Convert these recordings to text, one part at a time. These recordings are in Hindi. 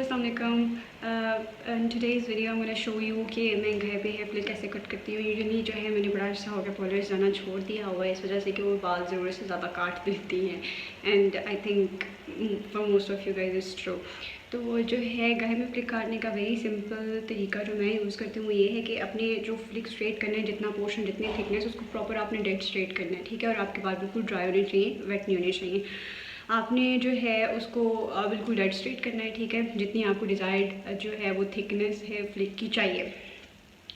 अस्सलाम वालेकुम। In today's video I'm gonna show you कि मैं घर पे हेयर फ्लिक कैसे कट करती हूँ। यूजुअली जो है मैंने बड़ा अच्छा हो गया पॉलर्स जाना छोड़ दिया हुआ है इस वजह से कि वो बाल ज़रूरत से ज़्यादा काट देती हैं and I think for most of you guys is true. तो वो जो है घर में फ्लिक काटने का वेरी सिंपल तरीका जो मैं यूज़ करती हूँ वो ये है कि अपने जो फ्लिक स्ट्रेट करना है, जितना पोर्शन जितनी थिकनेस उसको प्रॉपर आपने डेड स्ट्रेट करना है, ठीक है। और आपके बाल बिल्कुल ड्राई होने चाहिए, वेट नहीं होने चाहिए। आपने जो है उसको बिल्कुल डेड स्ट्रेट करना है, ठीक है, जितनी आपको डिज़ायर्ड जो है वो थिकनेस है फ्लिक की चाहिए।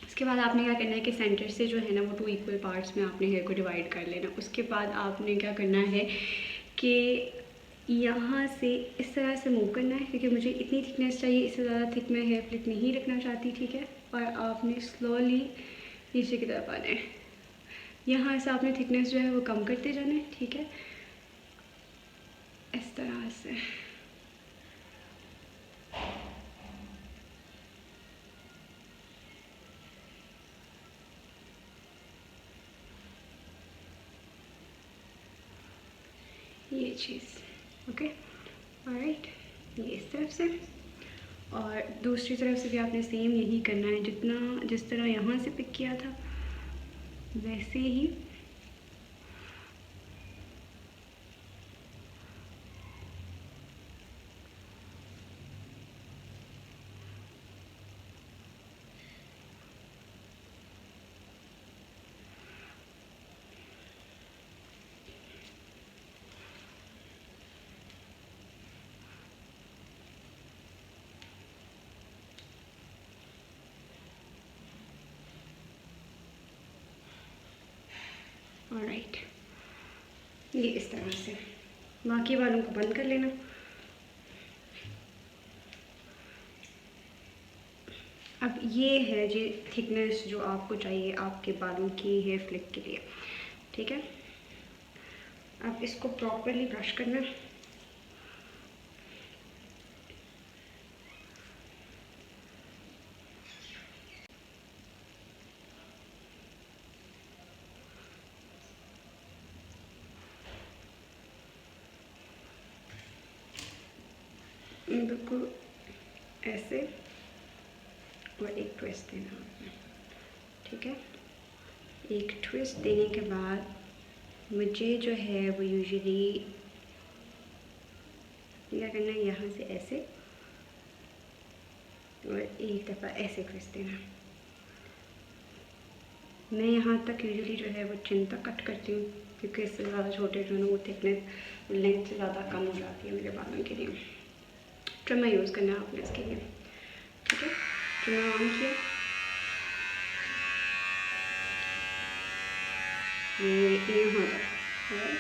इसके बाद आपने क्या करना है कि सेंटर से जो है ना वो 2 इक्वल पार्ट्स में आपने हेयर को डिवाइड कर लेना। उसके बाद आपने क्या करना है कि यहाँ से इस तरह से मूव करना है, क्योंकि मुझे इतनी थिकनेस चाहिए, इससे ज़्यादा थिक मैं हेयर फ्लिक नहीं रखना चाहती, ठीक है। और आपने स्लोली नीचे की तरफ आना है, यहाँ से आपने थिकनेस जो है वो कम करते जाना है, ठीक है, इस तरह से। ये चीज़ ओके, ऑलराइट, ये इस तरफ से। और दूसरी तरफ से भी आपने सेम यही करना है, जितना जिस तरह यहाँ से पिक किया था वैसे ही ऑलराइट, ये इस तरह से। बाकी बालों को बंद कर लेना। अब ये है जी थिकनेस जो आपको चाहिए आपके बालों की हेयर फ्लिक के लिए, ठीक है। अब इसको प्रॉपरली ब्रश करना। बिल्कुल ऐसे, और एक ट्विस्ट देना आपने, ठीक है। एक ट्विस्ट देने के बाद मुझे जो है वो यूजुअली क्या करना है, यहाँ से ऐसे और एक दफ़ा ऐसे ट्विस्ट देना। मैं यहाँ तक यूजुअली जो है वो चिन तक कट करती हूँ, क्योंकि इससे ज़्यादा छोटे जो है वो थिकनेस लेंथ से ज़्यादा कम हो जाती है मेरे बालों के लिए। ट्रिमर यूज़ करना है आपने इसके लिए, ठीक है। ट्रिमर ऑन किया, ये यहाँ तक है,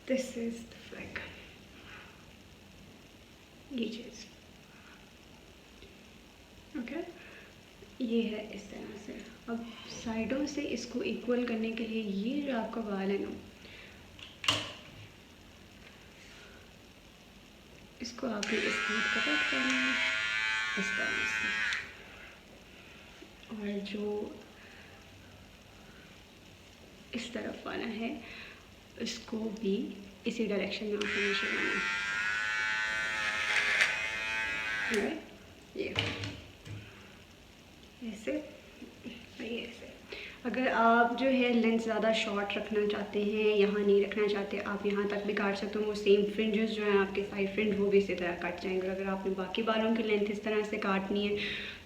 दिस इज द फ्लैग, ये चीज़ ओके। ये है इस तरह से। अब साइडों से इसको इक्वल करने के लिए ये जो आपका बाल है ना, इसको आपने इस तरह का कट करना है इस तरह से, और जो इस तरफ वाला है इसको भी इसी डायरेक्शन में आपको नीचे लाना है, ये ऐसे और ये ऐसे। अगर आप जो है लेंथ ज़्यादा शॉर्ट रखना चाहते हैं, यहाँ नहीं रखना चाहते, आप यहाँ तक भी काट सकते हो। वो सेम फ्रिंजेस जो हैं आपके साइड फ्रिंज वो भी इसी तरह कट जाएंगे। अगर आपने बाकी बालों की लेंथ इस तरह से काटनी है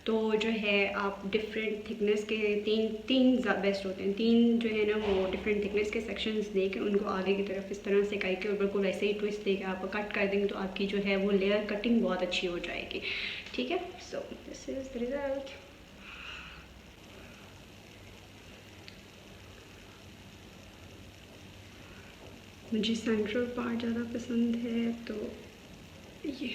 तो जो है आप डिफरेंट थिकनेस के तीन बेस्ट होते हैं। 3 जो है ना वो डिफरेंट थिकनेस के सेक्शंस दे के उनको आगे की तरफ इस तरह से करके और बिल्कुल वैसे ही ट्विस्ट दे के आप कट कर देंगे, तो आपकी जो है वो लेयर कटिंग बहुत अच्छी हो जाएगी, ठीक है। So this is the result. मुझे सेंट्रल पार्ट ज़्यादा पसंद है, तो ये